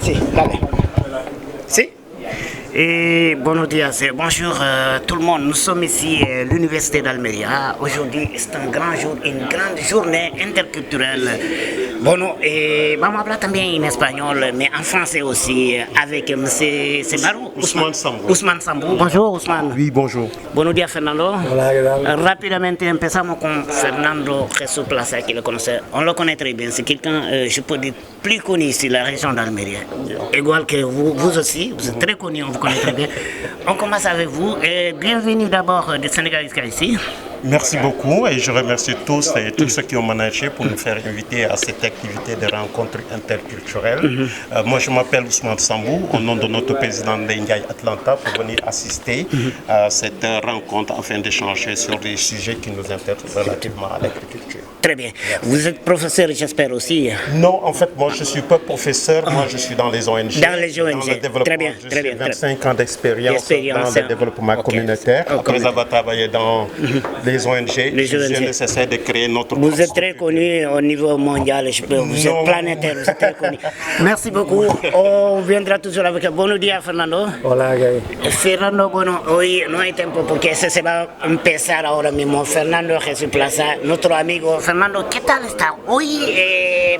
Sí, dale. Sí. Et buenos días, bonjour tout le monde. Nous sommes ici à l'Université d'Almeria. Aujourd'hui, c'est un grand jour, une grande journée interculturelle. Bueno, vamos a hablar también en español, mais en français aussi, avec M. Sebaru. Ousmane Sambou. Ousmane Sambou. Bonjour, Ousmane. Oui, bonjour. Buenos días, Fernando. Hola, ¿qué tal? Rapidamente empezamos con Fernando Jesús Plaza, qui le connaissait. On le connaît très bien. C'est quelqu'un, je peux dire, plus connu ici, la région d'Almeria. Égal que vous aussi, vous êtes très connu, on vous connaît très bien. On commence avec vous. Et bienvenue d'abord du Sénégal jusqu'à ici. Merci beaucoup et je remercie tous et tous ceux qui ont managé pour nous faire inviter à cette activité de rencontre interculturelle. Moi, je m'appelle Ousmane Sambou, au nom de notre président Ndiaye Atlanta, pour venir assister à cette rencontre afin d'échanger sur des sujets qui nous intéressent relativement à l'agriculture. Très bien. Vous êtes professeur, j'espère aussi. Non, en fait, moi, je ne suis pas professeur, moi, je suis dans les ONG. Dans les ONG, dans le développement. très bien, très bien. 25 ans d'expérience dans le développement communautaire. Après avoir travaillé dans les ONG, je nécessaire de créer notre... Vous êtes très connu au niveau mondial, je peux, vous êtes planétaire, vous êtes très connu. Merci beaucoup. On viendra toujours avec buenos días, Fernando. Hola, ¿qué hay? Fernando, bueno, hoy no hay tiempo porque se va a empezar ahora mismo. Fernando Jesús Plaza, nuestro amigo. Fernando, ¿qué tal está hoy?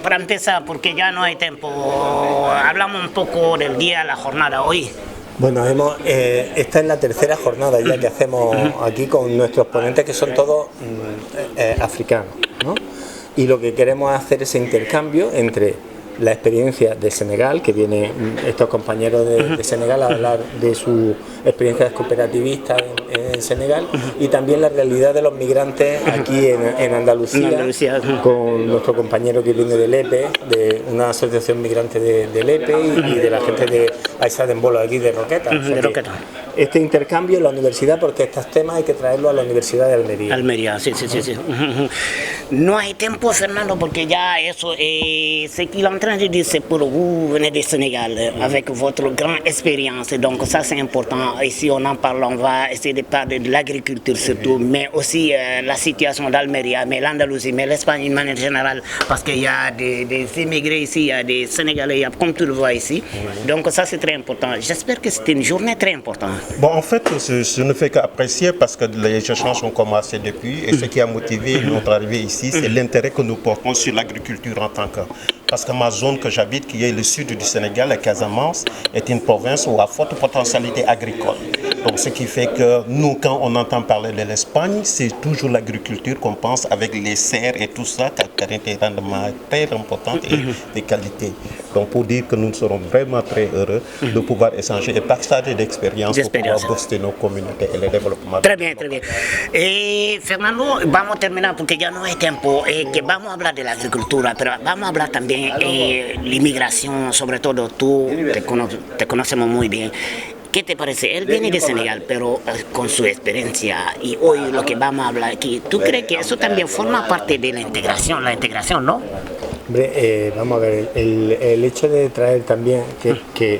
Para empezar, porque ya no hay tiempo, hablamos un poco del día, la jornada hoy. Bueno, esta es la tercera jornada ya que hacemos aquí con nuestros ponentes que son todos africanos, ¿no? Y lo que queremos hacer es intercambio entre la experiencia de Senegal, que vienen estos compañeros de Senegal a hablar de su experiencia cooperativista en Senegal, y también la realidad de los migrantes aquí en Andalucía, con nuestro compañero que viene del EPE, de una asociación migrante del EPE y de la gente de Aïssa Dembolo aquí de Roqueta. Este intercambio en la universidad, porque estos temas hay que traerlos a la Universidad de Almería. Almería, sí. No hay tiempo, Fernando, porque ya eso, ce qu'il est en train de dire, c'est pour vous, venez du Sénégal, avec votre grande expérience. Donc ça, c'est important. Ici, on en parle, on va essayer de parler de l'agriculture surtout, mais aussi la situation d'Almeria, mais l'Andalousie, mais l'Espagne d'une manière générale, parce qu'il y a des immigrés ici, il y a des Sénégalais, il y a, comme tu le vois ici. Donc ça, c'est très important. J'espère que c'est une journée très importante. Bon, en fait, je ne fais qu'apprécier parce que les échanges ont commencé depuis, et ce qui a motivé notre arrivée ici, c'est l'intérêt que nous portons sur l'agriculture en tant que... Parce que ma zone que j'habite, qui est le sud du Sénégal, la Casamance, est une province où a forte potentialité agricole. Donc ce qui fait que nous, quand on entend parler de l'Espagne, c'est toujours l'agriculture qu'on pense avec les serres et tout ça, qui a des rendements très importants et de qualité. Donc pour dire que nous serons vraiment très heureux de pouvoir échanger et partager d'expériences pour pouvoir booster nos communautés et le développement. Très bien. Et Fernando, vamos a terminar porque ya no hay tiempo, que vamos a hablar de la agricultura, pero vamos a hablar también de la inmigración, sobre todo tú te conocemos muy bien. ¿Qué te parece? Él viene de Senegal, pero con su experiencia, y hoy lo que vamos a hablar aquí, ¿tú crees que eso también forma parte de la integración, ¿no? Hombre, vamos a ver, el hecho de traer también que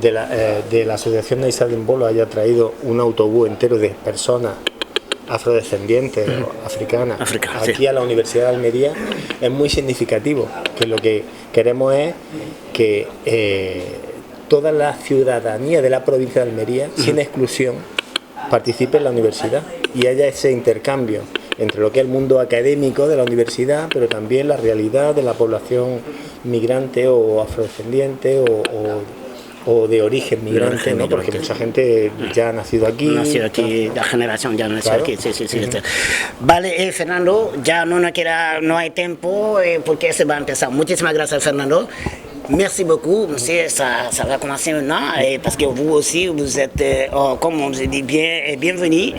de la Asociación de Aïssa Dembolo haya traído un autobús entero de personas afrodescendientes o africanas aquí a la Universidad de Almería es muy significativo, que lo que queremos es que toda la ciudadanía de la provincia de Almería, sin exclusión, participe en la universidad y haya ese intercambio entre lo que es el mundo académico de la universidad, pero también la realidad de la población migrante o afrodescendiente o de origen migrante, ¿no? Porque mucha gente ya ha nacido aquí. La generación ya nació aquí, sí. Vale, Fernando, ya no hay tiempo porque se va a empezar. Muchísimas gracias, Fernando. Merci beaucoup, monsieur, ça va commencer maintenant, parce que vous aussi, vous êtes, comme on vous dit, bienvenue.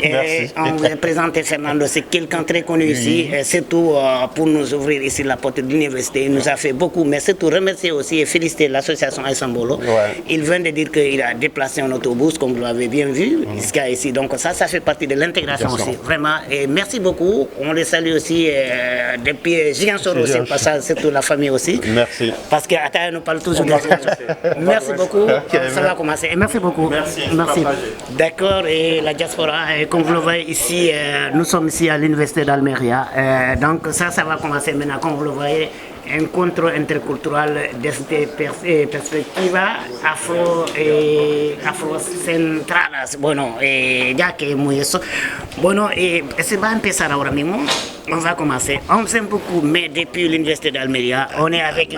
On vous présente Fernando, c'est quelqu'un très connu ici, surtout pour nous ouvrir ici la porte de l'université. Il nous a fait beaucoup, mais surtout remercier aussi et féliciter l'association Aïssa Dembolo. Il vient de dire qu'il a déplacé un autobus, comme vous l'avez bien vu, jusqu'à ici. Donc ça fait partie de l'intégration aussi, vraiment. Et merci beaucoup, on les salue aussi depuis Ziguinchor aussi, surtout la famille aussi. Merci. Parce que nous parlons toujours de Merci beaucoup, ça va commencer. Merci beaucoup. Merci. D'accord, et la diaspora, comme vous le voyez ici, nous sommes ici à l'Université d'Almeria. Donc ça va commencer maintenant, comme vous le voyez. encuentro intercultural desde perspectiva afrocentradas. Bueno, ya que es muy eso. Bueno, se va a empezar ahora mismo. On va commencer. On s'aime beaucoup, mais depuis l'Université d'Almeria, on est avec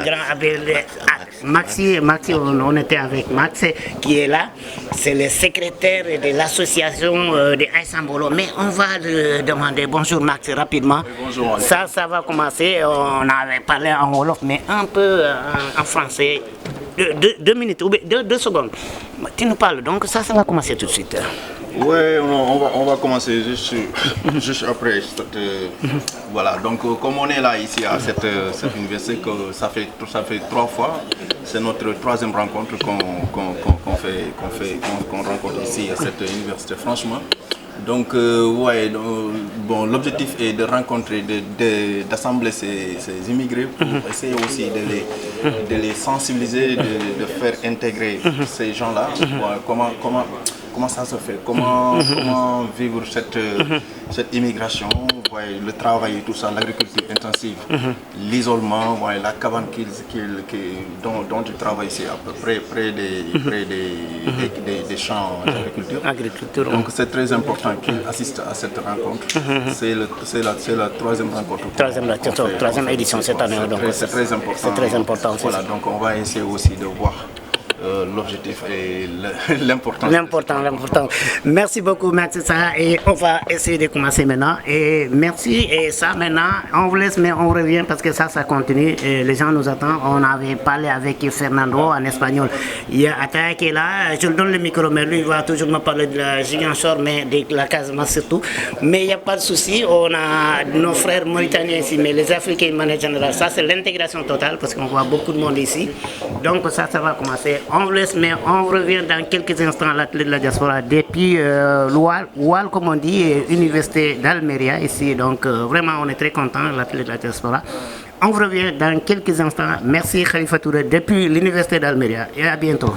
Maxi, on était avec Max qui est là. C'est le secrétaire de l'association de Aïssambolo. Mais on va le demander. Bonjour Max, rapidement. Bonjour. Ça va commencer. On avait parlé en Wolof, mais un peu en français. 2 minutes ou 2 secondes. Tu nous parles, donc ça va commencer tout de suite. Oui, on va commencer juste après. Voilà, donc comme on est là ici à cette université, que ça fait 3 fois, c'est notre 3e rencontre qu'on rencontre ici à cette université, franchement. Donc, bon, l'objectif est de rencontrer, d'assembler ces immigrés pour essayer aussi de les sensibiliser, de faire intégrer ces gens-là. Comment ça se fait, comment vivre cette immigration, le travail et tout ça, l'agriculture intensive, l'isolement, la cabane dont ils travaillent ici à peu près près des champs d'agriculture. Donc c'est très important qu'ils assistent à cette rencontre. C'est la 3e rencontre. 3e édition cette année. C'est très important. C'est très important. Voilà, donc on va essayer aussi de voir l'objectif et l'important. L'important. Merci beaucoup, Max. Et on va essayer de commencer maintenant. Et merci. Et ça, maintenant, on vous laisse, mais on revient parce que ça continue. Et les gens nous attendent. On avait parlé avec Fernando en espagnol. Il y a Ataya qui est là. Je lui donne le micro, mais lui, il va toujours me parler de la Ziguinchor, mais de la Casamance surtout. Mais il n'y a pas de souci. On a nos frères mauritaniens ici, mais les Africains de manière générale. Ça, c'est l'intégration totale parce qu'on voit beaucoup de monde ici. Donc, ça va commencer. On vous laisse, mais on revient dans quelques instants à l'atelier de la diaspora depuis l'UAL, comme on dit, Université d'Almeria ici. Donc vraiment, on est très contents à l'atelier de la diaspora. On revient dans quelques instants. Merci Khalifa Touré depuis l'Université d'Almeria et à bientôt.